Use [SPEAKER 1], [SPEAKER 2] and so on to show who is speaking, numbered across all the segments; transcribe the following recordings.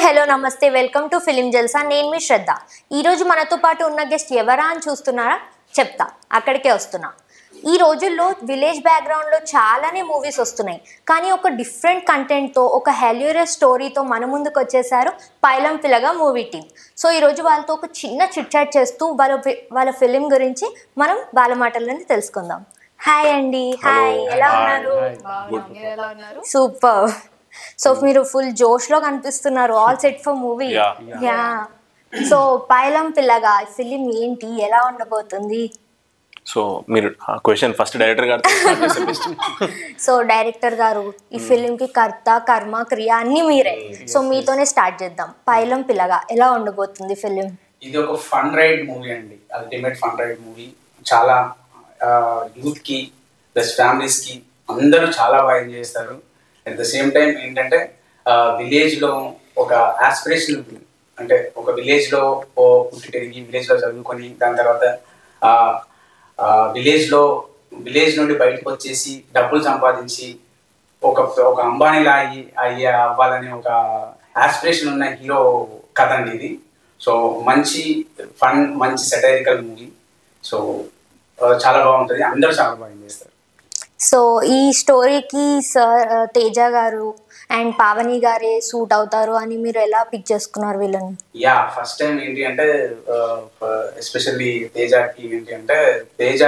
[SPEAKER 1] Hello నమస్తే welcome to film జల్సా. నేను మీ శ్రద్ధ. ఈరోజు మనతో పాటు ఉన్న గెస్ట్ ఎవరా అని చూస్తున్నారా? చెప్తా, అక్కడికే వస్తున్నా. ఈ రోజుల్లో విలేజ్ బ్యాక్గ్రౌండ్లో చాలానే మూవీస్ వస్తున్నాయి, కానీ ఒక డిఫరెంట్ కంటెంట్తో, ఒక హెల్యూరియస్ స్టోరీతో మన ముందుకు వచ్చేసారు పైలం పిల్లగా మూవీ టీమ్. సో ఈరోజు వాళ్ళతో ఒక చిన్న చిట్ చాట్ చేస్తూ వాళ్ళ ఫిలిం గురించి మనం వాళ్ళ మాటలని తెలుసుకుందాం. హాయ్ అండి. హాయ్, ఎలా ఉన్నారు? సూపర్. సో మీరు ఫుల్ జోష్లో కనిపిస్తున్నారు. All set for movie. Yeah. So Pailam Pillaga film ఏంటి, ఎలా ఉండబోతుంది?
[SPEAKER 2] సో మీరు క్వశ్చన్ ఫస్ట్ డైరెక్టర్ గారు.
[SPEAKER 1] సో డైరెక్టర్ గారు, ఈ ఫిలిం కి కర్త కర్మ క్రియ అన్ని మీరే. సో మీతోనే స్టార్ట్ చేద్దాం. పైలం పిల్లగా ఎలా ఉండబోతుంది ఫిలిం?
[SPEAKER 3] ఇది ఒక ఫన్ రైడ్ మూవీ అండి, అల్టిమేట్ ఫన్ రైడ్ మూవీ. చాలా యూత్ కి ప్లస్ ఫ్యామిలీస్ కి అందరూ చాలా బాగా ఎంజాయ్ చేస్తారు. అట్ ద సేమ్ టైం ఏంటంటే విలేజ్ లో ఒక ఆస్పిరేషన్, అంటే ఒక విలేజ్ లో పుట్టి పెరిగి విలేజ్ లో చదువుకొని దాని తర్వాత విలేజ్ నుండి బయటకు వచ్చేసి డబ్బులు సంపాదించి ఒక అంబానీ లాగి అవ్వాలనే ఒక ఆస్పిరేషన్ ఉన్న హీరో కథ అండి ఇది. సో మంచి ఫన్, మంచి సెటైరికల్ మూవీ. సో చాలా బాగుంటుంది, అందరూ చాలా బాగా చేస్తారు.
[SPEAKER 1] సో ఈ స్టోరీకి సార్ తేజ గారు అండ్ పావని గారే సూట్ అవుతారు అని మీరు ఎలా పిక్ చేసుకున్నారు వీళ్ళని?
[SPEAKER 3] యా, ఫస్ట్ టైం ఏంటి అంటే ఎస్పెషల్లీ తేజకి ఏంటి అంటే తేజ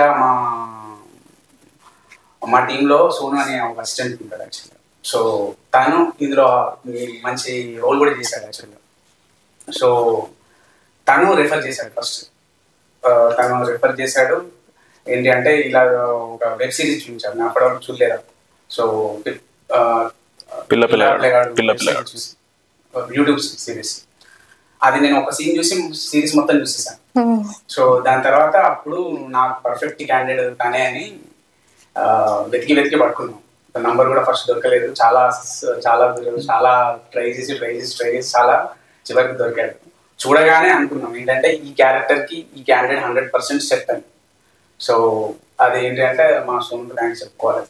[SPEAKER 3] మా టీంలో సోను అనే ఒక అసిస్టెంట్ ఉంటాడు యాక్చువల్గా. సో తను ఇందులో మంచి రోల్ కూడా చేశాడు యాక్చువల్గా. సో తను రెఫర్ చేశాడు ఫస్ట్. తను రెఫర్ చేశాడు ఏంటి అంటే ఇలా ఒక వెబ్ సిరీస్ చూపించాడు, నేను అప్పటివరకు చూడలేదు. సో యూట్యూబ్ సిరీస్ అది నేను ఒక సీన్ చూసి సిరీస్ మొత్తం చూసేసాను. సో దాని తర్వాత అప్పుడు నాకు పర్ఫెక్ట్ క్యాండిడేట్ తనే అని వెతికి పట్టుకున్నాం. నంబర్ కూడా ఫస్ట్ దొరకలేదు, చాలా ట్రై చేసి చాలా చివరికి దొరికాడు. చూడగానే అనుకున్నాం ఏంటంటే ఈ క్యారెక్టర్కి ఈ క్యాండిడేట్ 100% సెట్ అని. సో అది ఏంటంటే మా సోను థ్యాంక్స్ చెప్పుకోవాలి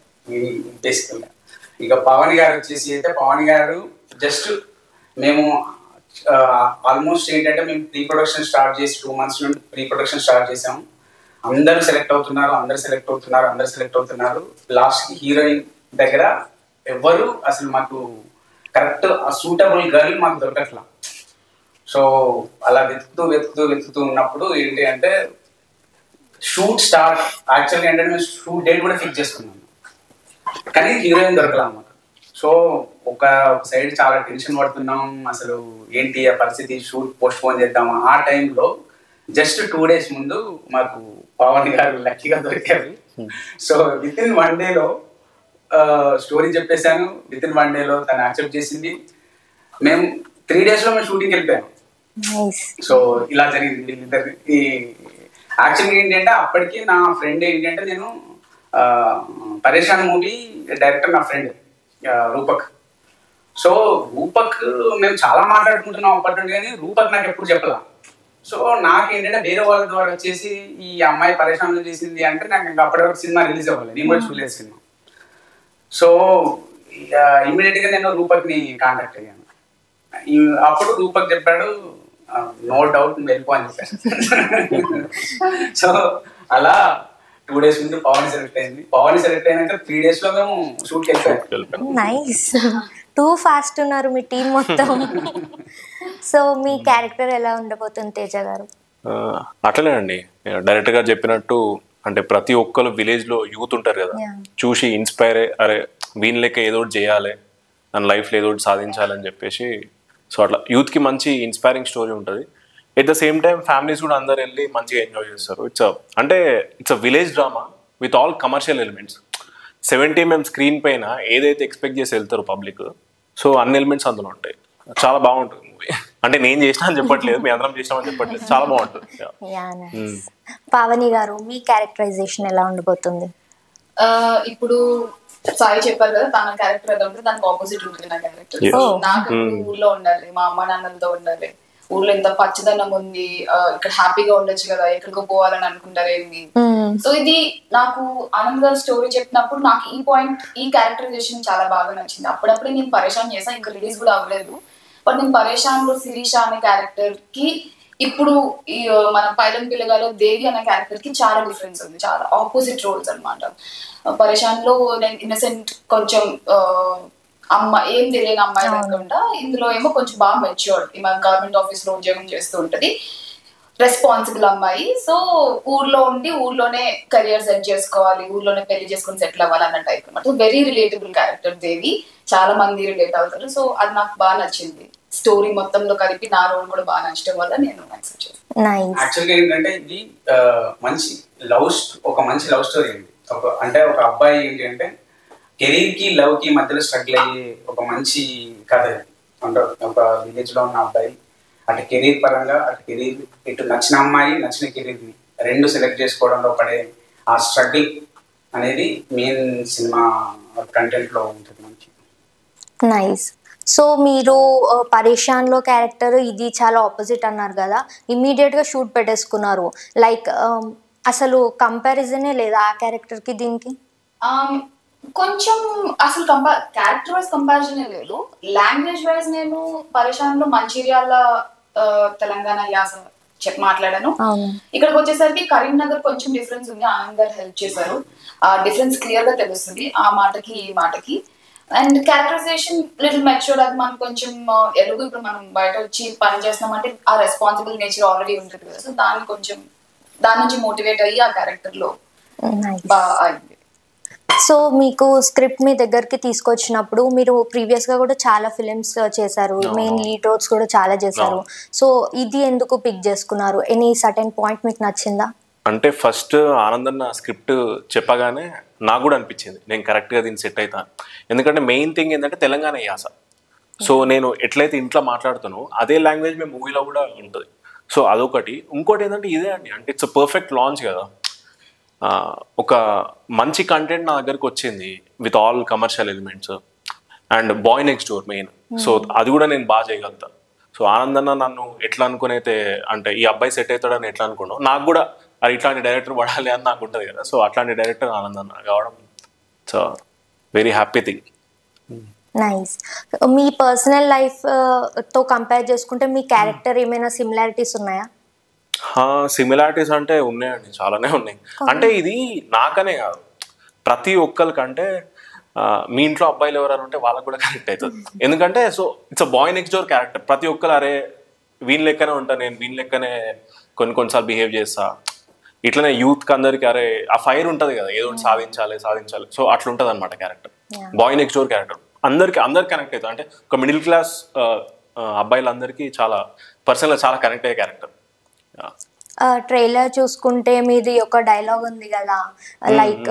[SPEAKER 3] బేసికల్గా. ఇక పవన్ గారు వచ్చేసి అయితే పవన్ గారు జస్ట్ మేము ఆల్మోస్ట్ ఏంటంటే మేము ప్రీ ప్రొడక్షన్ స్టార్ట్ చేసి 2 months నుండి ప్రీ ప్రొడక్షన్ స్టార్ట్ చేసాము. అందరూ సెలెక్ట్ అవుతున్నారు. లాస్ట్కి హీరోయిన్ దగ్గర ఎవ్వరు అసలు మాకు కరెక్ట్ సూటబుల్ గర్ల్ మాకు దొరకట్లా. సో అలా వెతుకుతూ ఉన్నప్పుడు ఏంటి అంటే షూట్ స్టార్ట్ యాక్చువల్గా ఏంటంటే మేము షూట్ డేట్ కూడా ఫిక్స్ చేసుకున్నాము, కానీ హీరోయిన్ దొరకలా మాకు. సో ఒక సైడ్ చాలా టెన్షన్ పడుతున్నాం, అసలు ఏంటి ఆ పరిస్థితి, షూట్ పోస్ట్ పోన్ చేద్దామా. ఆ టైంలో జస్ట్ 2 days ముందు మాకు పవన్ గారు లక్కీగా దొరికారు. సో వితిన్ 1 day స్టోరీ చెప్పేశాను. వితిన్ 1 day తను యాక్సెప్ట్ చేసింది. మేము 3 days మేము షూటింగ్కి వెళ్ళిపోయాము. సో ఇలా జరిగింది వీళ్ళిద్దరికి. యాక్చువల్గా ఏంటంటే అప్పటికి నా ఫ్రెండ్ ఏంటంటే నేను పరేషాన్ మూవీ డైరెక్టర్ నా ఫ్రెండ్ రూపక్. సో రూపక్ మేము చాలా మాట్లాడుకుంటున్నాం అప్పటి నుండి, కానీ రూపక్ నాకు ఎప్పుడు చెప్పలా. సో నాకేంటంటే వేరే వాళ్ళ ద్వారా వచ్చేసి ఈ అమ్మాయి పరేషాన్ చేసింది అంటే నాకు ఇంకా అప్పటి వరకు సినిమా రిలీజ్ అవ్వాలి, నేను కూడా చూడలేదు సినిమా. సో ఇమ్మీడియట్గా నేను రూపక్ని కాంటాక్ట్ అయ్యాను. అప్పుడు రూపక్ చెప్పాడు నో డౌట్ నువ్వు వెళ్ళిపో అని చెప్పాను. సో అలా 2 days ముందు పవన్ సెలెక్ట్ అయినాక 3 days మేము షూట్కి వెళ్ళిపోయాం.
[SPEAKER 1] నైస్, టూ ఫాస్ట్ ఉన్నారు మీ టీం మొత్తం. సో మీ క్యారెక్టర్ ఎలా ఉండబోతుంది తేజ గారు?
[SPEAKER 2] అట్లనే అండి, డైరెక్టర్ గారు చెప్పినట్టు అంటే ప్రతి ఒక్కరు విలేజ్ లో యూత్ ఉంటారు కదా, చూసి ఇన్స్పైర్ అరే వీని లెక్క ఏదో ఒకటి చేయాలి, మన లైఫ్లో ఏదో ఒకటి సాధించాలని చెప్పేసి. సో అట్లా యూత్కి మంచి ఇన్స్పైరింగ్ స్టోరీ ఉంటుంది. At the same time families కూడా అందరు వెళ్ళి మంచిగా ఎంజాయ్ చేస్తారు. It's a village drama with all commercial elements. 70mm screen పైన ఏదైతే ఎక్స్పెక్ట్ చేసి వెళ్తారో పబ్లిక్, సో అన్ని ఎలిమెంట్స్ అందులో ఉంటాయి. చాలా బాగుంటుంది మూవీ. అంటే నేను చేసినా అని చెప్పట్లేదు, మీ అందరం చేసినామని చెప్పట్లేదు, చాలా బాగుంటుంది.
[SPEAKER 1] పావని గారు, మీ క్యారెక్టరైజేషన్ ఎలా ఉండబోతుంది?
[SPEAKER 4] ఇప్పుడు సాయి చెప్పారు కదా తన క్యారెక్టర్ ఎలా ఉంటుంది, దానికి ఆపోజిట్ ఉంటుంది నా క్యారెక్టర్. నాకు ఊర్లో ఉండాలి, మా అమ్మ నాన్నలతో ఉండాలి, ఊర్లో ఎంత పచ్చదనం ఉంది, ఇక్కడ హ్యాపీగా ఉండొచ్చు కదా, ఎక్కడికో పోవాలని అనుకుంటారేంది. సో ఇది నాకు ఆనంద్ గారు స్టోరీ చెప్పినప్పుడు నాకు ఈ క్యారెక్టరైజేషన్ చాలా బాగా నచ్చింది. అప్పుడప్పుడే నేను పరేషాన్ చేశాను, ఇంకా రిలీజ్ కూడా అవ్వలేదు. బట్ నేను పరేషాన్ లో శిరీష అనే క్యారెక్టర్ కి ఇప్పుడు మన పైలం పిల్లగాలో దేవి అనే క్యారెక్టర్ కి చాలా డిఫరెన్స్ ఉంది, చాలా ఆపోజిట్ రోల్స్ అనమాట. పరేషాన్ లో నేను ఇన్నసెంట్ కొంచెం అమ్మ ఏం తెలియని అమ్మాయి కాకుండా ఇందులో ఏమో కొంచెం బాగా మెచ్యూర్డ్, ఈమె గవర్నమెంట్ ఆఫీస్ లో ఉద్యోగం చేస్తూ ఉంటది, రెస్పాన్సిబుల్ అమ్మాయి. సో ఊర్లో ఉండి ఊర్లోనే కెరియర్ సెట్ చేసుకోవాలి, ఊర్లోనే పెళ్లి చేసుకుని సెటిల్ అవ్వాలి అన్న టైప్ అనమాట. వెరీ రిలేటబుల్ క్యారెక్టర్ దేవి, చాలా మంది రిలేట్ అవుతారు. సో అది నాకు బాగా నచ్చింది. స్టోరీ మొత్తంలో కలిపి నా రోల్ కూడా బాగా నచ్చడం వల్ల నేను యాక్సెప్ట్ చేశాను.
[SPEAKER 3] యాక్చువల్గా ఏంటంటే ఇది మంచి ఒక మంచి లవ్ స్టోరీ అండి. అంటే ఒక అబ్బాయి ఏంటి అంటే కెరీర్ కి లవ్ కి మధ్యలో స్ట్రగుల్ అయ్యే ఒక మంచి కథ. అంటే ఒక విలేజ్ లో ఉన్న అబ్బాయి అటు కెరీర్ పరంగా ఇటు నచ్చిన అమ్మాయి నచ్చిన కెరీర్ ని రెండు సెలెక్ట్ చేసుకోవడంలో పడే ఆ స్ట్రగుల్ అనేది మెయిన్ సినిమా కంటెంట్ లో ఉంటుంది మనకి.
[SPEAKER 1] నైస్. సో మీరు పరేషాన్ లో క్యారెక్టర్ ఇది చాలా ఆపోజిట్ అన్నారు కదా, ఇమ్మీడియట్ గా షూట్ పెట్టేసుకున్నారు. లైక్ అసలు కంపారిజనే లేదా ఆ క్యారెక్టర్ కి దీనికి?
[SPEAKER 4] కొంచెం అసలు క్యారెక్టర్ వైజ్ కంపారిజన్ లేదు. లాంగ్వేజ్ వైజ్ నేను పరేషాన్ లో మంచిర్యాల తెలంగాణ యాస మాట్లాడాను. ఇక్కడికి వచ్చేసరికి కరీంనగర్ కొంచెం డిఫరెన్స్ ఉంది. ఆనంద్ గారు హెల్ప్ చేశారు, ఆ డిఫరెన్స్ క్లియర్ గా తెలుస్తుంది ఆ మాటకి ఈ మాటకి. అండ్ క్యారెక్టరైజేషన్ లిటిల్ మెచ్యూర్డ్, అది మనం కొంచెం ఎలుగు ఇప్పుడు మనం బయట వచ్చి పని చేస్తున్నామంటే ఆ రెస్పాన్సిబుల్ నేచర్ ఆల్రెడీ ఉంటుంది కదా. సో దాని నుంచి మోటివేట్ అయ్యి ఆ క్యారెక్టర్ లో బాగా అయింది.
[SPEAKER 1] సో మీకు స్క్రిప్ట్ మీ దగ్గరికి తీసుకొచ్చినప్పుడు మీరు ప్రీవియస్ గా కూడా చాలా ఫిలిమ్స్ చేశారు, మెయిన్ లీడ్ రోల్స్ కూడా చాలా చేశారు. సో ఇది ఎందుకు పిక్ చేసుకున్నారు? ఎనీ సర్టెన్ పాయింట్ మీకు నచ్చిందా?
[SPEAKER 2] అంటే ఫస్ట్ ఆనందన్న స్క్రిప్ట్ చెప్పగానే నాకు కూడా అనిపించింది నేను కరెక్ట్గా దీన్ని సెట్ అవుతాను. ఎందుకంటే మెయిన్ థింగ్ ఏంటంటే తెలంగాణ యాస. సో నేను ఎట్లయితే ఇంట్లో మాట్లాడుతానో అదే లాంగ్వేజ్ మేము మూవీలో కూడా ఉంటుంది. సో అదొకటి. ఇంకోటి ఏంటంటే ఇదే అండి, అంటే ఇట్స్ పర్ఫెక్ట్ లాంచ్ కదా. ఒక మంచి కంటెంట్ నా దగ్గరకు వచ్చింది with all commercial elements and boy next door main. So అది కూడా నేను బాగా చేయగలుగుతాను. సో ఆనందన్న నన్ను ఎట్లా అనుకునైతే అంటే ఈ అబ్బాయి సెట్ అవుతాడని ఎట్లా అనుకున్నావు, నాకు కూడా అది ఇట్లాంటి డైరెక్టర్ పడాలి అని నాకు ఉంటుంది కదా. సో అట్లాంటి డైరెక్టర్ ఆనందన్న కావడం so very happy thing.
[SPEAKER 1] Nice. మీ పర్సనల్ లైఫ్ తో కంపేర్ చేసుకుంటే మీ క్యారెక్టర్ ఏమైనా సిమిలారిటీస్ ఉన్నాయా?
[SPEAKER 2] సిమిలారిటీస్ అంటే ఉన్నాయండి, చాలానే ఉన్నాయి. అంటే ఇది నాకనే కాదు, ప్రతి ఒక్కరికంటే మీ ఇంట్లో అబ్బాయిలు ఎవరైనా ఉంటే వాళ్ళకి కూడా కనెక్ట్ అవుతుంది. ఎందుకంటే so it's a boy next door character. ప్రతి ఒక్కరు అరే వీని లెక్కనే ఉంటా, నేను వీని లెక్కనే కొన్నిసార్లు బిహేవ్ చేస్తా, ఇట్లనే యూత్కి అందరికి అరే ఆ ఫైర్ ఉంటుంది కదా, ఏదో సాధించాలి. సో అట్లా ఉంటుంది అనమాట character, boy next door character. అందరికి కనెక్ట్ అవుతుంది. అంటే ఒక మిడిల్ క్లాస్ అబ్బాయిలందరికీ చాలా పర్సనల్గా చాలా కనెక్ట్ అయ్యే క్యారెక్టర్.
[SPEAKER 1] ట్రైలర్ చూసుకుంటే మీది ఒక డైలాగ్ ఉంది కదా, లైక్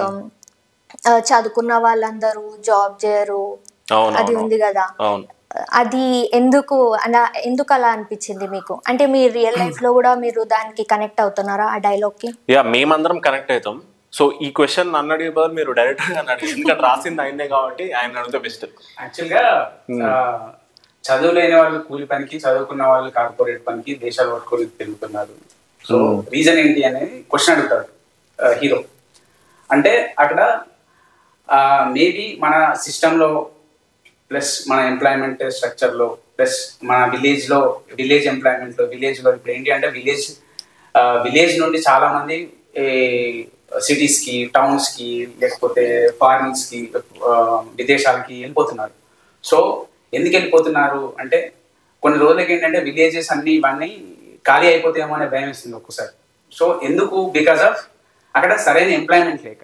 [SPEAKER 1] చదువుకున్న వాళ్ళందరూ జాబ్ చేయరు, అది ఉంది కదా. అది ఎందుకు అలా అనిపించింది మీకు? అంటే మీ రియల్ లైఫ్ లో కూడా మీరు దానికి కనెక్ట్ అవుతున్నారా ఆ డైలాగ్ కి?
[SPEAKER 2] మేమందరం కనెక్ట్ అవుతాం. సో ఈ క్వశ్చన్ నన్ను అడిగే బదులు మీరు డైరెక్టర్ గా అడిగి, ఎందుకంటే రాసింది ఆయనే కాబట్టి ఆయన అడిగితే బెస్ట్.
[SPEAKER 3] యాక్చువల్గా చదువు లేని వాళ్ళు కూలి పనికి, చదువుకున్న వాళ్ళు కార్పొరేట్ పనికి దేశాలు పట్టుకొని తిరుగుతున్నారు. సో రీజన్ ఏంటి అనేది క్వశ్చన్ అడుగుతాడు హీరో. అంటే అక్కడ మేబీ మన సిస్టంలో ప్లస్ మన ఎంప్లాయ్మెంట్ స్ట్రక్చర్లో ప్లస్ మన విలేజ్ ఎంప్లాయ్మెంట్లో విలేజ్లో ఇప్పుడు ఏంటి అంటే విలేజ్ నుండి చాలామంది సిటీస్కి, టౌన్స్కి, లేకపోతే ఫారిన్స్కి, విదేశాలకి వెళ్ళిపోతున్నారు. సో ఎందుకు వెళ్ళిపోతున్నారు అంటే కొన్ని రోజులకి ఏంటంటే విలేజెస్ అన్నీ ఇవన్నీ ఖాళీ అయిపోతాయేమో అనే భయం వేస్తుంది ఒక్కోసారి. సో ఎందుకు? బికాస్ ఆఫ్ అక్కడ సరైన ఎంప్లాయ్మెంట్ లేక.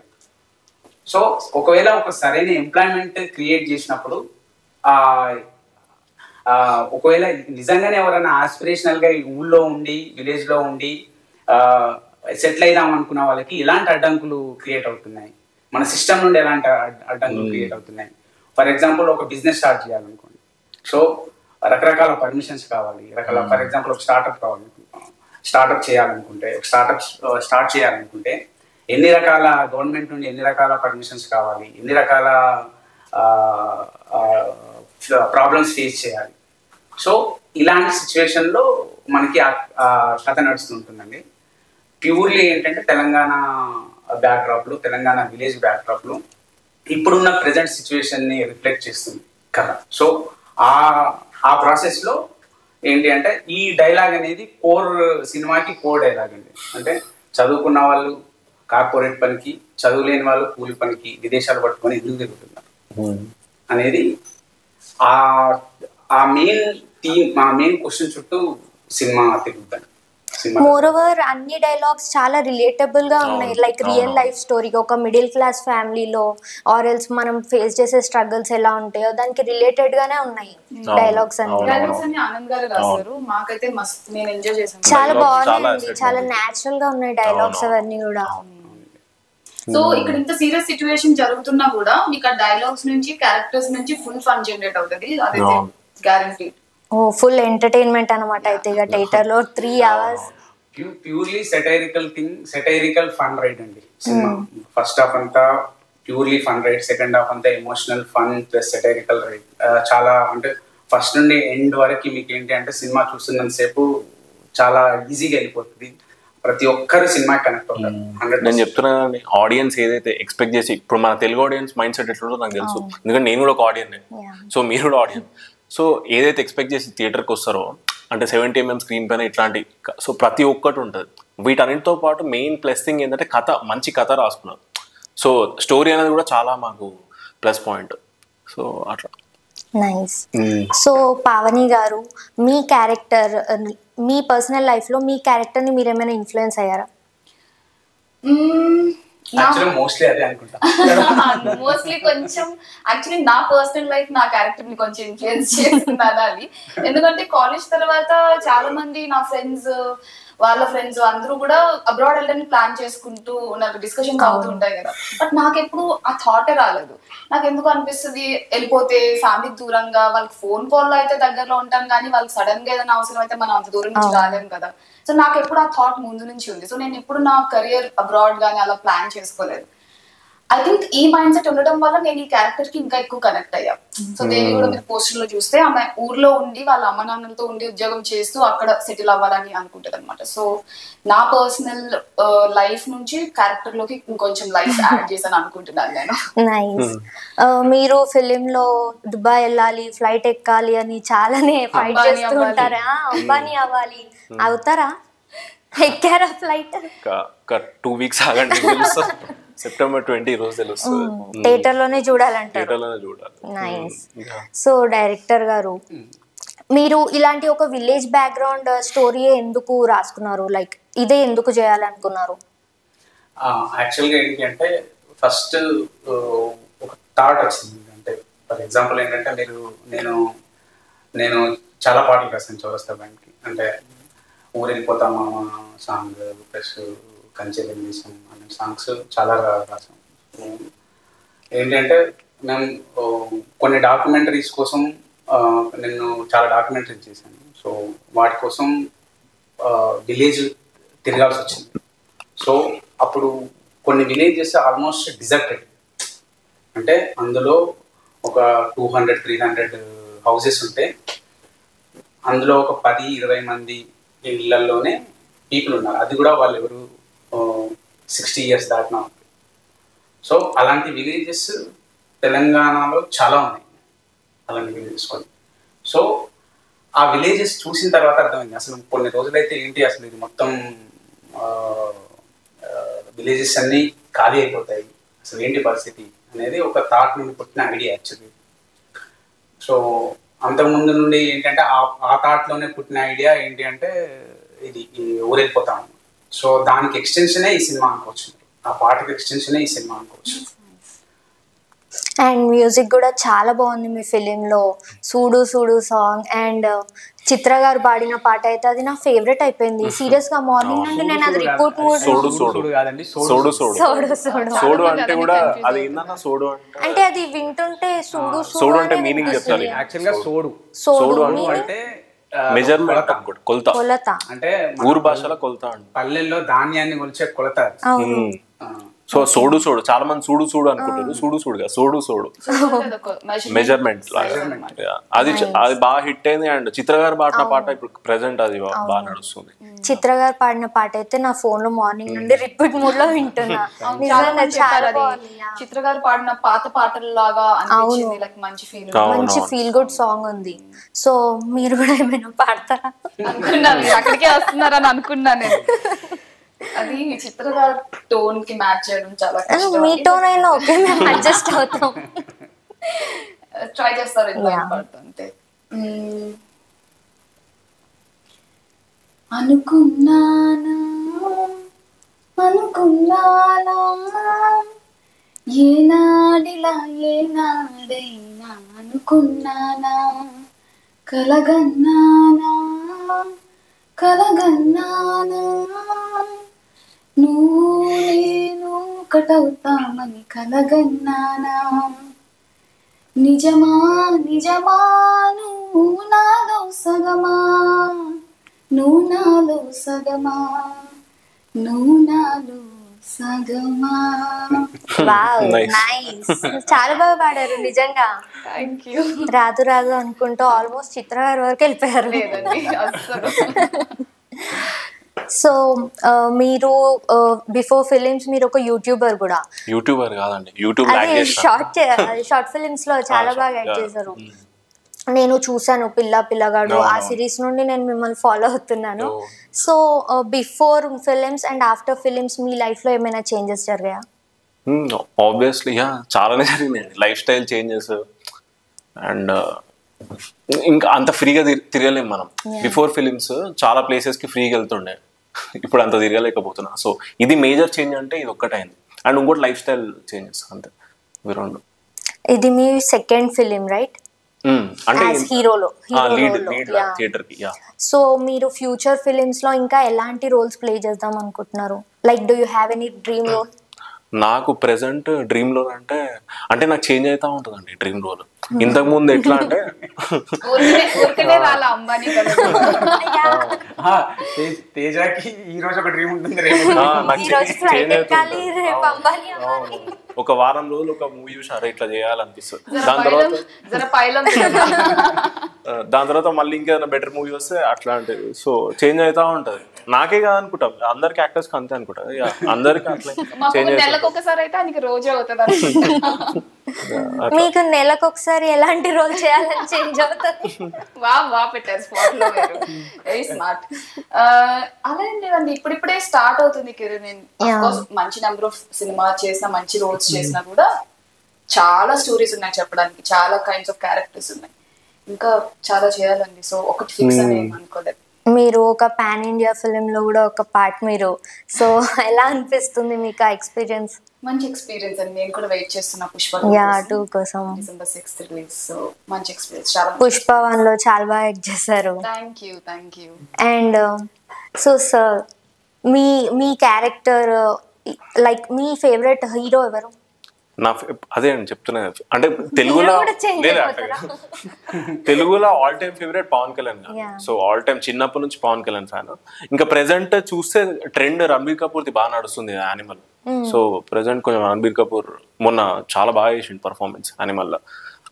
[SPEAKER 3] సో ఒకవేళ ఒక సరైన ఎంప్లాయ్మెంట్ క్రియేట్ చేసినప్పుడు ఒకవేళ నిజంగానే ఎవరైనా ఆస్పిరేషనల్గా ఊళ్ళో ఉండి విలేజ్లో ఉండి సెటిల్ అయిదాం అనుకున్న వాళ్ళకి ఇలాంటి అడ్డంకులు క్రియేట్ అవుతున్నాయి, మన సిస్టమ్ నుండి ఎలాంటి అడ్డంకులు క్రియేట్ అవుతున్నాయి. ఫర్ ఎగ్జాంపుల్ ఒక బిజినెస్ స్టార్ట్ చేయాలనుకోండి, సో రకరకాల పర్మిషన్స్ కావాలి, ఫర్ ఎగ్జాంపుల్ ఒక స్టార్ట్అప్ చేయాలనుకుంటే స్టార్ట్ చేయాలనుకుంటే ఎన్ని రకాల గవర్నమెంట్ నుండి ఎన్ని రకాల పర్మిషన్స్ కావాలి, ఎన్ని రకాల ప్రాబ్లమ్స్ ఫేస్ చేయాలి. సో ఇలాంటి సిచ్యువేషన్లో మనకి కథ నడుస్తుంటుందండి. ప్యూర్లీ ఏంటంటే తెలంగాణ బ్యాక్డ్రాప్లో, తెలంగాణ విలేజ్ బ్యాక్డ్రాప్లో ఇప్పుడున్న ప్రజెంట్ సిచ్యువేషన్ని రిఫ్లెక్ట్ చేస్తుంది కథ. సో ఆ ప్రాసెస్ లో ఏంటి అంటే ఈ డైలాగ్ అనేది సినిమాకి కోర్ డైలాగ్ అండి. అంటే చదువుకున్న వాళ్ళు కార్పొరేట్ పనికి, చదువులేని వాళ్ళు కూలి పనికి విదేశాలు పట్టుకొని ఎందుకు తిరుగుతున్నారు అనేది ఆ మెయిన్ థీమ్, ఆ మెయిన్ క్వశ్చన్ చుట్టూ సినిమా తిరుగుతాను.
[SPEAKER 1] మోర్ ఓవర్ అన్ని డైలాగ్స్ చాలా రిలేటబుల్ గా ఉన్నాయి. లైక్ రియల్ లైఫ్ స్టోరీ, ఒక మిడిల్ క్లాస్ ఫ్యామిలీలో ఆర్ ఎల్స్ మనం ఫేస్ చేసే స్ట్రగుల్స్ ఎలా ఉంటాయో దానికి రిలేటెడ్ గానే ఉన్నాయి డైలాగ్స్ అన్ని.
[SPEAKER 4] డైలాగ్స్ అన్ని ఆనంద్ గారు రాశారు. మాకైతే మస్త్ నేను ఎంజాయ్ చేశాను.
[SPEAKER 1] చాలా బాగున్నాయి, చాలా నేచురల్ గా ఉన్నాయి డైలాగ్స్ అవన్నీ కూడా.
[SPEAKER 4] సో ఇక్కడ ఇంత సీరియస్ సిచ్యువేషన్ జరుగుతున్నా కూడా మీకు ఆ డైలాగ్స్ నుంచి, క్యారెక్టర్స్ నుంచి ఫుల్ ఫన్ జనరేట్ అవుతుంది. అదైతే గ్యారంటీ.
[SPEAKER 1] ఓ ఫుల్ ఎంటర్టైన్మెంట్ అనమాట. అయితే ఇక థియేటర్ లో 3 hours
[SPEAKER 3] purely satirical fun ride అండి సినిమా. ఫస్ట్ హాఫ్ అంతా purely fun ride, second half అంతా emotional fun plus satirical ride. చాలా అంటే ఫస్ట్ నుండి ఎండ్ వరకు మీకు ఏంటి అంటే సినిమా చూస్తున్నంత సేపు చాలా ఈజీగా వెళ్ళిపోతుంది. ప్రతి ఒక్కరు సినిమాకి కనెక్ట్ అవుతారు.
[SPEAKER 2] నేను చెప్తున్నాను, ఆడియన్స్ ఏదైతే ఎక్స్పెక్ట్ చేసి, ఇప్పుడు మన తెలుగు ఆడియన్స్ మైండ్ సెట్ ఎట్లుందో నాకు తెలుసు, ఎందుకంటే నేను కూడా ఒక ఆడియన్, సో మీరు కూడా ఆడియన్స్. సో ఏదైతే ఎక్స్పెక్ట్ చేసి థియేటర్కి వస్తారో అంటే 70 mm స్క్రీన్ పైన ఇట్లాంటి, సో ప్రతి ఒక్కటి ఉంటుంది. వీటన్నిటితో పాటు మెయిన్ ప్లస్ థింగ్ ఏంటంటే కథ, మంచి కథ రాసుకున్నారు. సో స్టోరీ అనేది కూడా చాలా మాకు ప్లస్ పాయింట్. సో అట్లా
[SPEAKER 1] నైస్. సో పావని గారు, మీ క్యారెక్టర్, మీ పర్సనల్ లైఫ్ లో మీ క్యారెక్టర్ ని మీరు ఏమైనా ఇన్ఫ్లుయెన్స్ అయ్యారా?
[SPEAKER 4] మోస్ట్లీ కొంచెం యాక్చువల్లీ నా పర్సనల్ లైఫ్ నా క్యారెక్టర్ ని కొంచెం ఇన్ఫ్లుయెన్స్ చేస్తుంది అనాలి. ఎందుకంటే కాలేజ్ తర్వాత చాలా మంది నా ఫ్రెండ్స్, వాళ్ళ ఫ్రెండ్స్ అందరూ కూడా అబ్రాడ్ వెళ్ళడానికి ప్లాన్ చేసుకుంటూ నాకు డిస్కషన్స్ అవుతూ ఉంటాయి కదా. బట్ నాకెప్పుడు ఆ థాటే రాలేదు. నాకు ఎందుకు అనిపిస్తుంది, వెళ్ళిపోతే ఫ్యామిలీకి దూరంగా, వాళ్ళకి ఫోన్ కాల్లో అయితే దగ్గరలో ఉంటాం కానీ వాళ్ళకి సడన్ గా ఏదైనా అవసరం అయితే మనం అంత దూరం నుంచి రాలేము కదా. సో నాకు ఎప్పుడు ఆ థాట్ ముందు నుంచి ఉంది. సో నేను ఎప్పుడు నా కెరియర్ అబ్రాడ్ గానీ అలా ప్లాన్ చేసుకోలేదు. ఐ థింక్ ఈ మైండ్ సెట్ ఉండడం వల్ల నేను ఈ క్యారెక్టర్ కి ఇంకా ఎక్కువ కనెక్ట్ అయ్యా. సో దేవి కూడా మీరు పోస్టర్ లో చూస్తే ఆమె ఊర్లో ఉండి వాళ్ళ అమ్మ నాన్నలతో ఉండి ఉద్యోగం చేస్తూ అక్కడ సెటిల్ అవ్వాలని అనుకుంటది అనమాట. సో నా పర్సనల్ లైఫ్ నుంచి క్యారెక్టర్ లోకి ఇంకొంచెం లైఫ్ యాడ్ చేశాను అనుకుంటున్నాను నేను.
[SPEAKER 1] నైస్. మీరు ఫిలిం లో దుబాయ్ వెళ్ళాలి, ఫ్లైట్ ఎక్కాలి అని చాలానే ఫైట్ చేస్తూ ఉంటారా, అంబానీ అవ్వాలి, అవుతారా? ఎక్కారా ఫ్లైట్?
[SPEAKER 2] 2 weeks ఆగండి, September 20 రోజు తెలుస్తుంది.
[SPEAKER 1] థియేటర్ లోనే చూడాలంటారు.
[SPEAKER 2] థియేటర్ లోనే చూడాలి.
[SPEAKER 1] నైస్. సో డైరెక్టర్ గారు, మీరు ఇలాంటి ఒక విలేజ్ బ్యాక్గ్రౌండ్ స్టోరీ ఎందుకు రాసుకున్నారు? లైక్ ఇదే ఎందుకు చేయాలనుకున్నారు?
[SPEAKER 3] యాక్చువల్గా ఏంటి అంటే ఫస్ట్ ఒక థాట్ వచ్చింది. అంటే ఫర్ ఎగ్జాంపుల్ ఏంటంటే నేను చాలా పాటలు రాశాను చౌరస్తా బ్యాండ్కి. అంటే ఊరెళ్ళిపోతామా సాంగ్ ప్లస్ కంచెలు వేసాం అనే సాంగ్స్ చాలా రాసాం. ఏంటంటే మేము కొన్ని డాక్యుమెంటరీస్ కోసం నేను చాలా డాక్యుమెంటరీస్ చేశాను. సో వాటి కోసం విలేజ్ తిరగాల్సి వచ్చింది. సో అప్పుడు కొన్ని విలేజెస్ ఆల్మోస్ట్ డిజర్టెడ్, అంటే అందులో ఒక 200-300 హౌసెస్ ఉంటే అందులో ఒక 10-20 మంది ఇళ్లలోనే పీపుల్ ఉన్నారు. అది కూడా వాళ్ళు ఎవరు 60 years దాటినా. సో అలాంటి విలేజెస్ తెలంగాణలో చాలా ఉన్నాయి, అలాంటి విలేజెస్ కొన్ని. సో ఆ విలేజెస్ చూసిన తర్వాత అర్థమైంది అసలు కొన్ని రోజులైతే ఏంటి అసలు ఇది మొత్తం విలేజెస్ అన్నీ ఖాళీ అయిపోతాయి, అసలు ఏంటి పరిస్థితి అనేది ఒక థాట్ నుండి పుట్టిన ఐడియా యాక్చువల్లీ. సో అంతకుముందు నుండి ఏంటంటే ఆ థాట్లోనే పుట్టిన ఐడియా ఏంటి అంటే ఇది ఊరెళ్ళిపోతాం. సో దానికి ఎక్స్టెన్షనే ఈ సినిమా అనుకోవచ్చు, ఆ పాటకి ఎక్స్టెన్షనే ఈ సినిమా అనుకోవచ్చు.
[SPEAKER 1] అండ్ మ్యూజిక్ కూడా చాలా బాగుంది మీ ఫిలింలో. సూడు సూడు సాంగ్ అండ్ చిత్ర గారు పాడిన పాట అయితే అది నా ఫేవరెట్ అయిపోయింది. సీరియస్ గా మార్నింగ్ నుండి నేను అది రిపోర్ట్ అంటే అది వింటుంటే సూడు సూడు
[SPEAKER 2] అంటే మీనింగ్ చెప్తారు.
[SPEAKER 3] యాక్చువల్గా
[SPEAKER 1] సోడు
[SPEAKER 3] అంటే
[SPEAKER 2] మెజర్మెంట్, కొలత,
[SPEAKER 3] అంటే
[SPEAKER 2] ఊరు భాషలో కొలత.
[SPEAKER 3] పల్లెల్లో ధాన్యాన్ని కొలిచే కొలత.
[SPEAKER 2] సో సోడు సోడు చాలా మంది చూడు అనుకుంటారు. చూడుగా సోడు మెజర్మెంట్ అది బాగా హిట్ అయింది. అండ్ చిత్ర గారు పాడిన పాట ఇప్పుడు ప్రెసెంట్ అది బాగా నడుస్తుంది.
[SPEAKER 1] చిత్ర గారు పాడిన పాట అయితే నా ఫోన్ లో మార్నింగ్ నుండి రిపీట్ మోడ్ లో వింటున్నా.
[SPEAKER 4] చిత్ర గారు పాడిన పాత పాటల్లాగా అనిపించింది. లైక్ మంచి ఫీల్
[SPEAKER 1] గుడ్ సాంగ్ ఉంది. సో మీరు కూడా ఏమైనా పాడతారా
[SPEAKER 4] అనుకున్నాను, అక్కడికే వస్తున్నారని అనుకున్నా నేను. అది చిత్ర గారి టోన్ కి మ్యాచ్ చేయడం చాలా కష్టం.
[SPEAKER 1] మీ టోన్ అయినా ఓకే, మేము అడ్జస్ట్ అవుతాం.
[SPEAKER 4] ట్రై చేస్తారు అంతే. అనుకున్నానా ఏనాడిలా ఏనాడైనా అనుకున్నానా కలగన్నానా నువ్వు నేను ఒకటవుతామని కలగన్నానా నిజమా నువ్వు నాలో సగమా
[SPEAKER 1] వావ్ నైస్, చాలా బాగా పాడారు నిజంగా.
[SPEAKER 4] Thank you.
[SPEAKER 1] రాదు అనుకుంటూ ఆల్మోస్ట్ చిత్ర గారి వరకు వెళ్ళిపోయారు. సో మీరు బిఫోర్ ఫిలిమ్స్ మీరు ఒక యూట్యూబర్ కూడా.
[SPEAKER 2] యూట్యూబర్ కాదండి, యూట్యూబ్
[SPEAKER 1] షార్ట్ ఫిలిమ్స్ లో చాలా బాగా యాక్ట్ చేశారు. నేను చూసాను పిల్లగాడు, ఆ సిరీస్ నుండి నేను మిమ్మల్ని ఫాలో అవుతున్నాను. So before films and after films me life లో ఏమైనా చేంజెస్ జరిగాయా?
[SPEAKER 2] ఆబ్వియస్లీ చాలానే జరిగినాయి. లైఫ్ స్టైల్ చేంజెస్ అండ్ ఇంకా అంత ఫ్రీగా తిరగలేము మనం. బిఫోర్ ఫిలిమ్స్ చాలా ప్లేసెస్ కి ఫ్రీగా వెళ్తుండే, ఇప్పుడు అంత తిరగలేకపోతున్నా. సో ఇది మేజర్ చేంజ్ అంటే ఇది ఒక్కటైంది. అండ్ ఇంకోటి లైఫ్ స్టైల్ చేంజెస్ అంతే, ఇవి రెండు.
[SPEAKER 1] ఇది మీ సెకండ్ ఫిలిం రైట్?
[SPEAKER 2] అంటే
[SPEAKER 1] హీరోలో
[SPEAKER 2] థియేటర్ కి.
[SPEAKER 1] సో మీరు ఫ్యూచర్ ఫిలిమ్స్ లో ఇంకా ఎలాంటి రోల్స్ ప్లే చేద్దాం అనుకుంటున్నారు? Like do you have any dream role?
[SPEAKER 2] నాకు ప్రెసెంట్ డ్రీమ్ రోల్ అంటే నాకు చేంజ్ అవుతా ఉంటుందండి డ్రీమ్ రోల్. ఇంతకు ముందు ఎట్లా అంటే
[SPEAKER 3] తేజకి ఈ రోజు ఒక డ్రీమ్ ఉంటుంది,
[SPEAKER 2] ఒక వారం రోజులు ఒక మూవీ చూసారు ఇట్లా చేయాలనిపిస్తుంది. దాని తర్వాత మళ్ళీ ఇంకేదైనా బెటర్ మూవీ వస్తే అట్లాంటివి. సో చేంజ్ అవుతా ఉంటది. నాకే కాదు అనుకుంటాం, అందరికి యాక్టర్స్ కి అంతే అనుకుంటా, అందరికి అట్లా చేంజ్
[SPEAKER 1] మీకు నెలకు ఒకసారి ఎలాంటి రోల్ చేయాలని చేంజ్ అవుతుంది?
[SPEAKER 4] పెట్టారు స్పాట్ లో, వెరీ స్మార్ట్. అలా ఏం లేదండి, ఇప్పుడిప్పుడే స్టార్ట్ అవుతుంది కెరీర్. నేను మంచి నెంబర్ ఆఫ్ సినిమా చేసిన, మంచి రోల్స్ చేసినా కూడా చాలా స్టోరీస్ ఉన్నాయి చెప్పడానికి, చాలా కైండ్స్ ఆఫ్ క్యారెక్టర్స్ ఉన్నాయి, ఇంకా చాలా చేయాలండి. సో ఒకటి ఫిక్స్ అని అనుకోలేదు.
[SPEAKER 1] మీరు ఒక పాన్ ఇండియా ఫిలిం లో కూడా ఒక పార్ట్ మీరు. సో ఎలా అనిపిస్తుంది మీకు ఆ ఎక్స్పీరియన్స్?
[SPEAKER 4] మంచి ఎక్స్పీరియన్స్ అండి. నేను కూడా వెయిట్ చేస్తున్నా పుష్ప
[SPEAKER 1] 2 కోసం.
[SPEAKER 4] December 6th రిలీజ్. సో మంచి ఎక్స్పీరియన్స్. చాలా
[SPEAKER 1] పుష్ప 1 లో చాలా బాగా యాక్ట్ చేశారు.
[SPEAKER 4] Thank you.
[SPEAKER 1] And so sir మీ క్యారెక్టర్ లైక్ మీ ఫేవరెట్ హీరో ఎవరు?
[SPEAKER 2] అదే అండి చెప్తున్నా. అంటే తెలుగులో all time favourite Pawan Kalyan గారు. సో ఆల్ టైమ్ చిన్నప్పటి నుంచి పవన్ కళ్యాణ్ ఫ్యాన్. ఇంకా ప్రెసెంట్ చూస్తే ట్రెండ్ రణబీర్ కపూర్ ది బాగా నడుస్తుంది యానిమల్. సో ప్రెసెంట్ కొంచెం రణబీర్ కపూర్ మొన్న చాలా బాగా చేసిండు పర్ఫార్మెన్స్ యానిమల్ లో.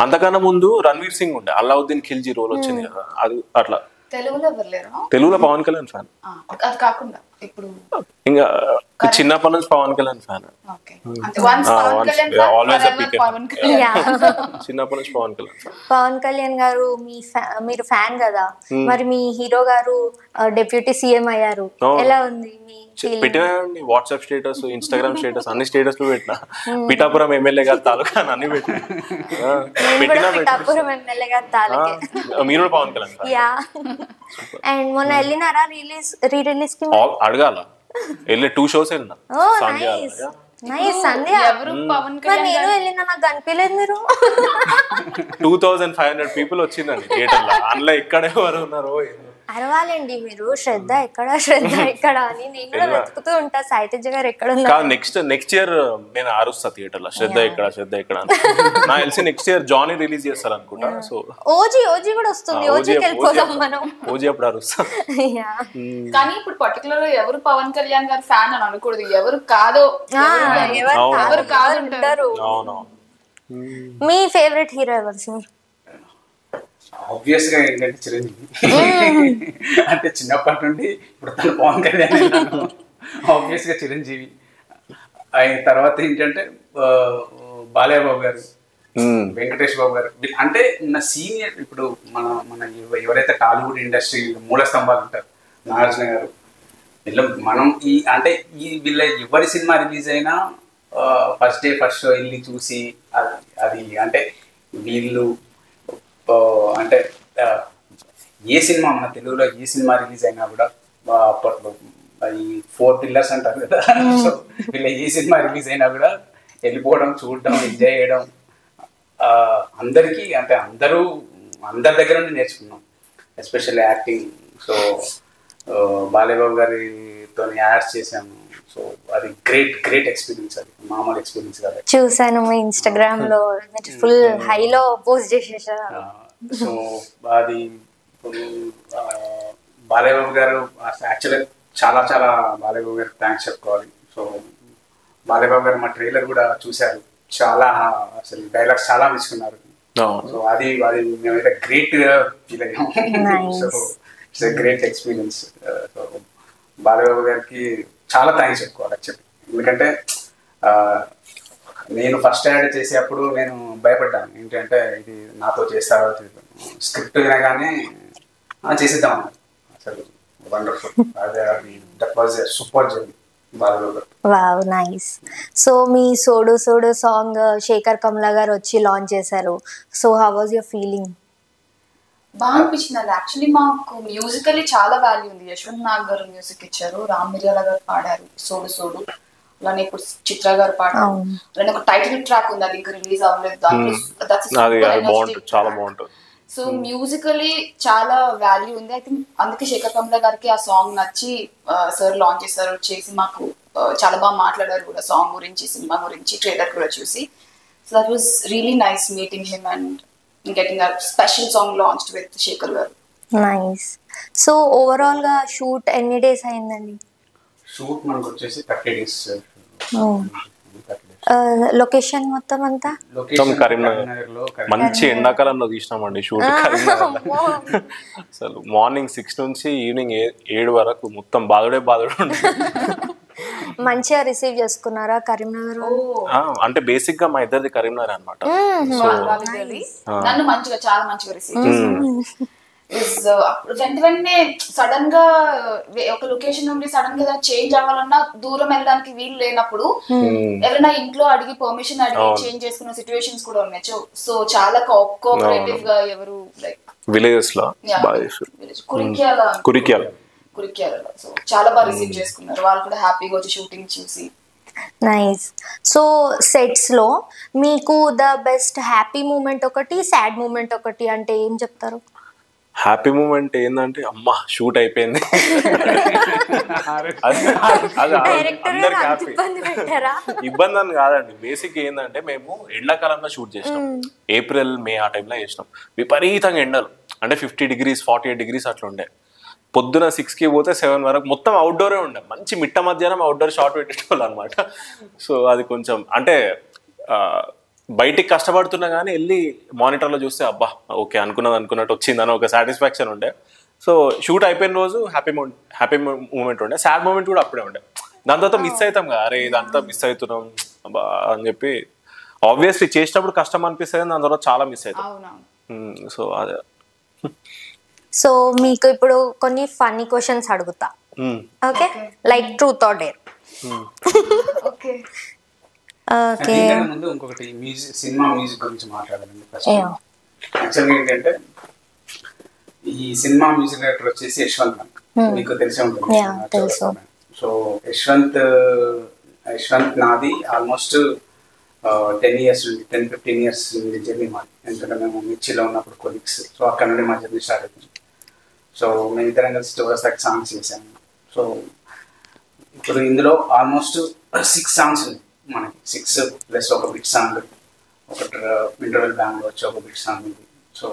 [SPEAKER 2] అంతకన్నా ముందు రణ్వీర్ సింగ్ ఉండే అల్లావుద్దీన్ ఖిల్జీ రోల్ వచ్చింది కదా, అది అట్లా. తెలుగులో పవన్ కళ్యాణ్ ఫ్యాన్.
[SPEAKER 4] అది కాకుండా ఇప్పుడు
[SPEAKER 2] ఇంకా చిన్నప్పటి నుంచి పవన్ కళ్యాణ్ ఫ్యాన్. చిన్నప్పటి నుంచి
[SPEAKER 1] పవన్ కళ్యాణ్ గారు మీరు ఫ్యాన్ కదా, మరి మీ హీరో గారు డిప్యూటీ సీఎం అయ్యారు, ఎలా ఉంది?
[SPEAKER 2] పెట్టినాయండి వాట్సాప్ స్టేటస్, ఇన్స్టాగ్రామ్ స్టేటస్, అన్ని స్టేటస్ లో పెట్టినా. పిఠాపురం ఎమ్మెల్యే గారు తాలూకా అన్ని పెట్టినా. మీరు పవన్ కళ్యాణ్.
[SPEAKER 1] అండ్ మొన్న వెళ్ళినారా రీ రిలీజ్ కి?
[SPEAKER 2] అడగాల, వెళ్ళి 2 shows వెళ్ళినా.
[SPEAKER 1] నేను వెళ్ళినా, నాకు కనిపించలేదు మీరు.
[SPEAKER 2] 2500 people వచ్చిందండి థియేటర్ లో. అందులో ఎక్కడ ఎవరు ఉన్నారో
[SPEAKER 1] అరవాలండి మీరు శ్రద్ధ ఎక్కడ అని నేను కూడా వెతుకుతూ ఉంటా సాయితేజ గారు ఎక్కడ ఉన్నారు.
[SPEAKER 2] కాదు నెక్స్ట్ ఇయర్ నేను అరుస్తా థియేటర్ లో శ్రద్ధ ఎక్కడ అని. నాకు తెలిసి నెక్స్ట్ ఇయర్ జానీ రిలీజ్ చేస్తారు అనుకుంటా. సో
[SPEAKER 1] ఓజీ కూడా వస్తుంది. ఓజీకి వెళ్ళిపోదాం మనం.
[SPEAKER 2] ఓజీ అప్పుడు అరుస్తా.
[SPEAKER 4] కానీ ఇప్పుడు పర్టికులర్ గా ఎవరు పవన్ కళ్యాణ్ గారు ఫ్యాన్ అని అనకూడదు, ఎవరు కాదో ఎవరు కాదు ఉంటారు.
[SPEAKER 1] మీ ఫేవరెట్ హీరో ఎవరు సార్?
[SPEAKER 3] ఆబ్వియస్ గా ఏంటంటే చిరంజీవి. అంటే చిన్నప్పటి నుండి ఇప్పుడు తను పవన్ కళ్యాణ్ ఆబ్వియస్ గా చిరంజీవి. ఆయన తర్వాత ఏంటంటే బాలయ్య బాబు గారు, వెంకటేష్ బాబు గారు. అంటే నా సీనియర్ ఇప్పుడు మన ఎవరైతే టాలీవుడ్ ఇండస్ట్రీ మూల స్తంభాలు ఉంటారు, నాగార్జున గారు, మనం వీళ్ళ ఎవరి సినిమా రిలీజ్ అయినా ఫస్ట్ డే ఫస్ట్ షో వెళ్ళి చూసి అది అంటే వీళ్ళు అంటే ఏ సినిమా మన తెలుగులో ఏ సినిమా రిలీజ్ అయినా కూడా అప్పట్లో అది 4 pillars అంటారు కదా. సో వీళ్ళ ఏ సినిమా రిలీజ్ అయినా కూడా వెళ్ళిపోవడం, చూడడం, ఎంజాయ్ చేయడం అందరికీ అంటే అందరి దగ్గర నుండి నేర్చుకున్నాం, ఎస్పెషల్లీ యాక్టింగ్. సో బాలయ్యబాబు గారితో యాడ్స్ చేశాము. సో అది గ్రేట్ ఎక్స్పీరియన్స్, అది మామూలు ఎక్స్పీరియన్స్ కాదు.
[SPEAKER 1] చూసాను మీ ఇన్స్టాగ్రామ్ లో ఫుల్ హైలో పోస్ట్ చేసేసారు.
[SPEAKER 3] సో అది బాలయ్యబాబు గారు యాక్చువల్గా చాలా బాలయ్యబాబు గారికి థ్యాంక్స్ చెప్పుకోవాలి. సో బాలయ్యబాబు గారు మా ట్రైలర్ కూడా చూశారు, చాలా అసలు డైలాగ్స్ చాలా మెచ్చుకున్నారు. సో అది మేమైతే గ్రేట్ ఫీల్ అయ్యాము. So it's great experience. So Balayya Babu గారికి చాలా థ్యాంక్స్ చెప్పుకోవాలి యాక్చువల్లీ. ఎందుకంటే నేను ఫస్ట్ యాడ్ చేసేటప్పుడు నేను భయపడ్డాను, ఏంటంటే ఇది నాతో చేస్తారో స్క్రిప్ట్ వినగానే చేసేద్దాం అన్నారు. అసలు wonderful, that was a super journey Balayya Babu గారు.
[SPEAKER 1] Wow, nice. సో మీ సోడు సాంగ్ శేఖర్ కమలా గారు వచ్చి లాంచ్ చేశారు. So how was your feeling?
[SPEAKER 4] బాగా అనిపించింది. అది యాక్చువల్లీ మాకు మ్యూజికల్లీ చాలా వాల్యూ ఉంది. యశ్వంత్ నాగ్ గారు మ్యూజిక్ ఇచ్చారు, రామ్ మిర్యాల గారు పాడారు సోడు, అలానే ఇప్పుడు చిత్ర గారు పాడారు. అలానే ఒక టైటిల్ ట్రాక్ ఉంది, అది ఇంకా రిలీజ్ అవ్వలేదు.
[SPEAKER 2] చాలా బాగుంటుంది.
[SPEAKER 4] సో మ్యూజికల్లీ చాలా వాల్యూ ఉంది. ఐ థింక్ అందుకే శేఖర్ కమలా గారికి ఆ సాంగ్ నచ్చి సార్ లాంచ్ చేసి మాకు చాలా బాగా మాట్లాడారు కూడా సాంగ్ గురించి, సినిమా గురించి, ట్రైలర్ కూడా చూసి. So that was really nice meeting him and getting a special song launched with Shekhar garu.
[SPEAKER 1] Nice. So overall ga shoot ఎన్ని డేస్ అయిందండి?
[SPEAKER 3] షూట్ మనకు వచ్చేసి 30 days.
[SPEAKER 1] లొకేషన్ మొత్తం అంతా
[SPEAKER 2] కరీంనగర్ లో మంచి ఎండాకాలంలో తీసినామండి షూట్. కరీంనగర్ అసలు మార్నింగ్ 6 నుంచి ఈవినింగ్ 7 వరకు మొత్తం బాదుడే
[SPEAKER 1] మంచిగా రిసీవ్ చేసుకున్నారా కరీంనగర్?
[SPEAKER 2] అంటే బేసిక్ గా మా ఇద్దరిది కరీంనగర్ అన్నమాట.
[SPEAKER 4] నన్ను చాలా మంచిగా రిసీవ్ చేసుకున్నారు. వెంటనే సడన్ గా ఒక లొకేషన్ నుండి సడన్ గా చేంజ్ అవ్వాలన్నా దూరం వెళ్ళడానికి వీలు లేనప్పుడు ఎవరైనా ఇంట్లో అడిగి పర్మిషన్ అడిగి చేంజ్ చేసుకున్న సిచ్యువేషన్స్ కూడా ఉన్నాయి. సో చాలా కోఆపరేటివ్ గా ఎవరు లైక్
[SPEAKER 2] విలేజెస్ లో
[SPEAKER 4] కురిక్యాలలో సో చాలా బాగా రిసీవ్ చేసుకున్నారు. వాళ్ళు కూడా హ్యాపీగా వచ్చి షూటింగ్ చూసి.
[SPEAKER 1] నైస్. సో సెట్స్ లో మీకు ద బెస్ట్ హ్యాపీ మూమెంట్ ఒకటి, సాడ్ మూమెంట్ ఒకటి అంటే ఏం చెప్తారు?
[SPEAKER 2] హ్యాపీ మూమెంట్ ఏంటంటే అమ్మా షూట్ అయిపోయింది, అందరికి హ్యాపీ. ఇబ్బంది అని కాదండి, బేసిక్ ఏంటంటే మేము ఎండాకాలంలో షూట్ చేసినాం, ఏప్రిల్ మే ఆ టైంలో చేసినాం. విపరీతంగా ఎండలు అంటే 50 degrees 48 degrees అట్లా ఉండే. పొద్దున 6కి పోతే 7 వరకు మొత్తం అవుట్డోరే ఉండే. మంచి మిట్ట మధ్యాహ్నం అవుట్డోర్ షాట్ పెట్టేటోళ్ళు అనమాట. సో అది కొంచెం అంటే బయటికి కష్టపడుతున్నా కానీ వెళ్ళి మానిటర్లో చూస్తే అబ్బా ఓకే అనుకున్నట్టు వచ్చిందని ఒక సాటిస్ఫాక్షన్ ఉండే. సో షూట్ అయిపోయిన రోజు హ్యాపీ మూమెంట్ ఉండే, సాడ్ మూమెంట్ కూడా అప్పుడే ఉండే. దాని తర్వాత మిస్ అవుతాం కదా, అరే ఇదంతా మిస్ అవుతున్నాం అబ్బా అని చెప్పి. ఆబ్వియస్లీ చేసినప్పుడు కష్టం అనిపిస్తుంది, దాని తర్వాత చాలా మిస్ అవుతాం. సో అదే.
[SPEAKER 1] సో మీకు ఇప్పుడు కొన్ని ఫన్నీ క్వశ్చన్స్ అడుగుతా, okay? Like truth or dare.
[SPEAKER 4] Okay
[SPEAKER 1] okay.
[SPEAKER 3] ముందు ఇంకొకటి సినిమా మ్యూజిక్ గురించి మాట్లాడాలండి. యాక్చువల్గా ఏంటంటే ఈ సినిమా మ్యూజిక్ డైరెక్టర్ వచ్చేసి యశ్వంత్ నాగ్, మీకు తెలిసే ఉంటుంది. సో యశ్వంత్ నాది ఆల్మోస్ట్ 10-15 years జర్నీ మాది. ఎందుకంటే మేము మిర్చిలో ఉన్నప్పుడు కొలీగ్స్. సో అక్కడ నుండి మా జర్నీ స్టార్ట్ అవుతుంది. సో మేమిద్దరం కలిసి చౌరస్తాకి సాంగ్స్ చేశాను. సో ఇప్పుడు ఇందులో ఆల్మోస్ట్ 6 సాంగ్స్ ఉన్నాయి మనకి, 6 ప్లస్ ఒక బిట్ సాంగ్, ఒక ఇంటర్వెల్ బ్యాంగ్ వచ్చి ఒక బిట్ సాంగ్ ఉంది. సో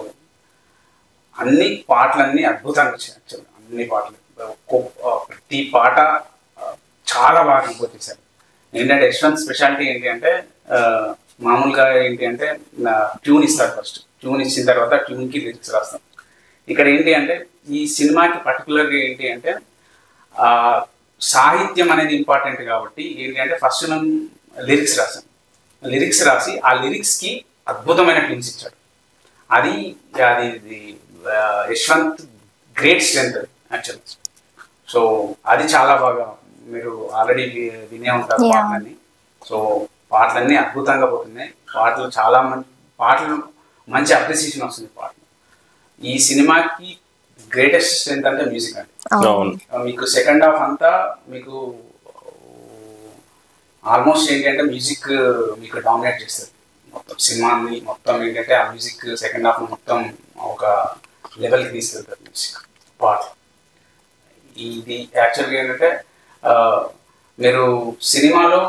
[SPEAKER 3] అన్ని పాటలన్నీ అద్భుతంగా వచ్చాయి. యాక్చువల్గా అన్ని పాటలు ప్రతి పాట చాలా బాగా కంపోజ్ చేశారు. ఏంటంటే యశ్వంత్ స్పెషాలిటీ ఏంటి అంటే మామూలుగా ఏంటి అంటే ట్యూన్ ఇస్తారు, ఫస్ట్ ట్యూన్ ఇచ్చిన తర్వాత ట్యూన్కి లిరిక్స్ రాస్తాం. ఇక్కడ ఏంటి అంటే ఈ సినిమాకి పర్టికులర్గా ఏంటి అంటే సాహిత్యం అనేది ఇంపార్టెంట్ కాబట్టి ఏంటి అంటే ఫస్ట్ మనం లిరిక్స్ రాసాం. లిరిక్స్ రాసి ఆ లిరిక్స్కి అద్భుతమైన ట్యూన్స్ ఇచ్చాడు. అది Yashwant great strength actual. So అది చాలా బాగా మీరు ఆల్రెడీ వినే ఉంటారు పాటలన్నీ. సో పాటలన్నీ అద్భుతంగా పోతున్నాయి. పాటలు చాలా పాటలు మంచి అప్రిసియేషన్ వస్తుంది పాటలు. ఈ సినిమాకి గ్రేటెస్ట్ స్ట్రెంత్ అంటే మ్యూజిక్ అండి. మీకు సెకండ్ హాఫ్ అంతా మీకు ఆల్మోస్ట్ ఏంటంటే మ్యూజిక్ మీకు డామినేట్ చేస్తుంది మొత్తం సినిమాని. మొత్తం ఏంటంటే ఆ మ్యూజిక్ సెకండ్ హాఫ్ మొత్తం ఒక లెవెల్కి తీసుకెళ్తారు మ్యూజిక్ పాట. ఇది యాక్చువల్గా ఏంటంటే మీరు సినిమాలో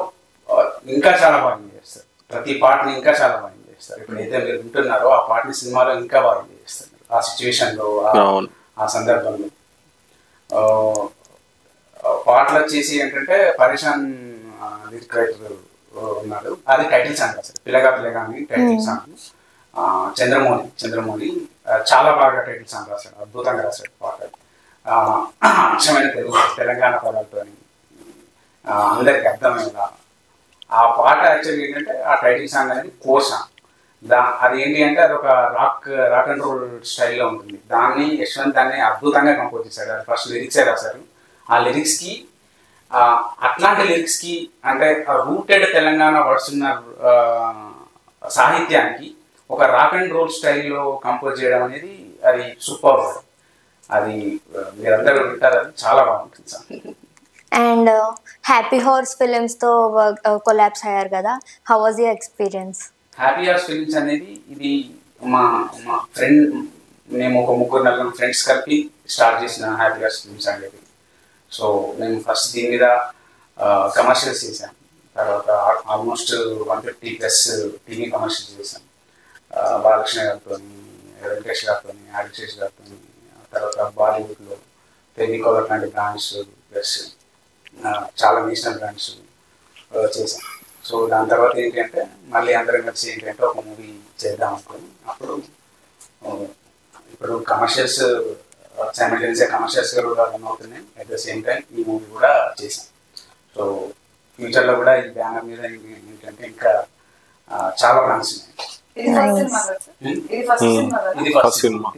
[SPEAKER 3] ఇంకా చాలా బాగా ఎంజాయ్ చేస్తారు. ప్రతి పాటని ఇంకా చాలా బాగా ఎంజాయ్ చేస్తారు. ఎప్పుడైతే మీరు వింటున్నారో ఆ పాటని సినిమాలో ఇంకా బాగా ఎంజాయ్ చేస్తారు ఆ సిచ్యువేషన్లో, ఆ సందర్భంలో. పాటలు వచ్చేసి ఏంటంటే పరేషాన్ లిరిక్ రైటర్ ఉన్నాడు, అది టైటిల్ సాంగ్ రాశారు. పిల్లగా పిల్లగా అని టైటిల్ సాంగ్. చంద్రమౌళి చాలా బాగా టైటిల్ సాంగ్ రాశాడు, అద్భుతంగా రాశాడు పాట. అక్షమైన తెలుగు తెలంగాణ పదాలతో అందరికి అర్థమయ్యేలా ఆ పాట. యాక్చువల్లీ ఏంటంటే ఆ టైటిల్ సాంగ్ అనేది కోర్ సాంగ్. అది ఏంటి అంటే అదొక రాక్ అండ్ రోల్ స్టైల్లో ఉంటుంది. దాన్ని యశ్వంత్ దాన్ని అద్భుతంగా కంపోజ్ చేశాడు. అది ఫస్ట్ లిరిక్సే రాశారు. ఆ లిరిక్స్కి అట్లాంటి లిరిక్స్కి అంటే రూటెడ్ తెలంగాణ వర్డ్స్ ఉన్న సాహిత్యానికి ఒక రాక్ అండ్ రోల్ స్టైల్లో కంపోజ్ చేయడం అనేది అది సూపర్. అది మీరందరూ వింటారు, అది చాలా బాగుంటుంది సార్.
[SPEAKER 1] అండ్ హ్యాపీ హార్స్ ఫిలిమ్స్తో కొలాబ్స్ అయ్యారు కదా, how was your experience?
[SPEAKER 3] Happy horse films అనేది ఇది మా ఫ్రెండ్, మేము ఒక 3-4 ఫ్రెండ్స్ కలిపి స్టార్ట్ చేసిన హ్యాపీ హార్స్ ఫిలిమ్స్ అనేది. సో మేము ఫస్ట్ దీని మీద కమర్షియల్స్ చేసాం. తర్వాత ఆల్మోస్ట్ 150+ టీవీ కమర్షియల్స్ చేసాం. బాలకృష్ణ గారితో, వెంకటేష్ గారితో, ఆదిశేష్ గారితో. తర్వాత బాలీవుడ్లో టెలికాలర్ లాంటి బ్రాండ్స్ ప్లస్ చాలా నేషనల్ బ్రాండ్స్ చేసాం. సో దాని తర్వాత ఏంటి అంటే మళ్ళీ అందరం కలిసి ఏంటంటే ఒక మూవీ చేద్దాం అనుకుని అప్పుడు ఇప్పుడు కమర్షియల్స్ సైమల్టేనియస్గా కమర్షియల్స్గా కూడా రన్ అవుతున్నాయి. అట్ ద సేమ్ టైం ఈ మూవీ కూడా చేసాం. సో ఫ్యూచర్లో కూడా ఈ బ్యానర్ మీద ఏంటంటే ఇంకా చాలా ప్లాన్స్ ఉన్నాయి.
[SPEAKER 2] ఇది ఫస్ట్ సినిమా.